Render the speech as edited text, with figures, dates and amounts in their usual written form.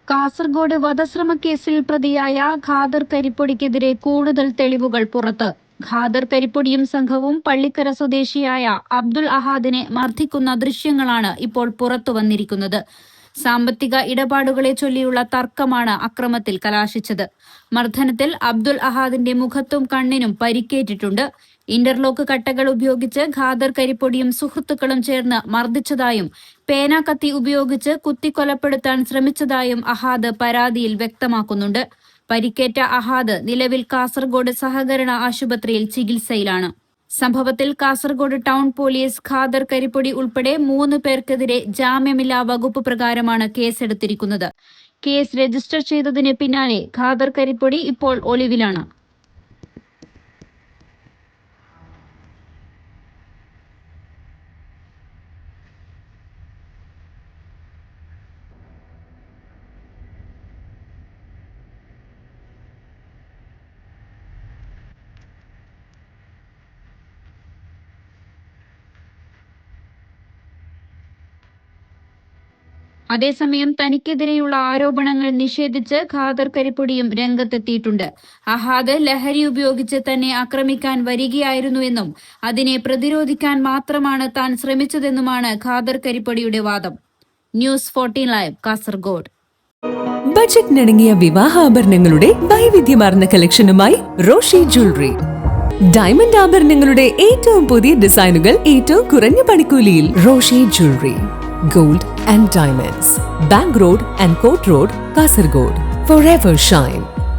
കാസർഗോഡ് വധശ്രമ കേസിൽ പ്രതിയായ ഖാദർ കരിപ്പൊടിക്കെതിരെ കൂടുതൽ തെളിവുകൾ പുറത്ത്. ഖാദർ കരിപ്പൊടിയും സംഘവും പള്ളിക്കര സ്വദേശിയായ അബ്ദുൽ അഹാദിനെ മർദ്ദിക്കുന്ന ദൃശ്യങ്ങളാണ് ഇപ്പോൾ പുറത്തു വന്നിരിക്കുന്നത്. സാമ്പത്തിക ഇടപാടുകളെ ചൊല്ലിയുള്ള തർക്കമാണ് അക്രമത്തിൽ കലാശിച്ചത്. മർദ്ദനത്തിൽ അബ്ദുൽ അഹാദിന്റെ മുഖത്തും കണ്ണിനും പരിക്കേറ്റിട്ടുണ്ട്. ഇന്റർലോക്ക് കട്ടകൾ ഉപയോഗിച്ച് ഖാദർ കരിപ്പൊടിയും സുഹൃത്തുക്കളും ചേർന്ന് മർദ്ദിച്ചതായും പേനാക്കത്തി ഉപയോഗിച്ച് കുത്തിക്കൊലപ്പെടുത്താൻ ശ്രമിച്ചതായും അഹാദ് പരാതിയിൽ വ്യക്തമാക്കുന്നുണ്ട്. പരിക്കേറ്റ അഹാദ് നിലവിൽ കാസർഗോഡ് സഹകരണ ആശുപത്രിയിൽ ചികിത്സയിലാണ്. സംഭവത്തിൽ കാസർഗോഡ് ടൗൺ പോലീസ് ഖാദർ കരിപ്പൊടി ഉൾപ്പെടെ 3 പേർക്കെതിരെ ജാമ്യമില്ലാ വകുപ്പ് പ്രകാരമാണ് കേസെടുത്തിരിക്കുന്നത്. കേസ് രജിസ്റ്റർ ചെയ്തതിന് പിന്നാലെ ഖാദർ കരിപ്പൊടി ഇപ്പോൾ ഒളിവിലാണ്. അതേസമയം തനിക്കെതിരെയുള്ള ആരോപണങ്ങൾ നിഷേധിച്ച് ഖാദർ കരിപ്പൊടിയും രംഗത്തെത്തിയിട്ടുണ്ട്. അഹാദ് ലഹരി ഉപയോഗിച്ച് തന്നെ ആക്രമിക്കാൻ വരികയായിരുന്നുവെന്നും അതിനെ പ്രതിരോധിക്കാൻ മാത്രമാണ് താൻ ശ്രമിച്ചതെന്നുമാണ് ഖാദർ കരിപ്പൊടിയുടെ വാദം. News 14 live Kasaragod. ബജറ്റിനിണങ്ങിയ വിവാഹാഭരണങ്ങളുടെ വൈവിധ്യമാർന്ന കളക്ഷനുമായി റോഷി ജ്വല്ലറി. ഡയമണ്ട് ആഭരണങ്ങളുടെ ഏറ്റവും പുതിയ ഡിസൈനുകൾ ഏറ്റവും കുറഞ്ഞ പണിക്കൂലിയിൽ. Roshi jewellery, Gold and Diamonds, Bank Road and Court Road, Kasargod. Forever shine.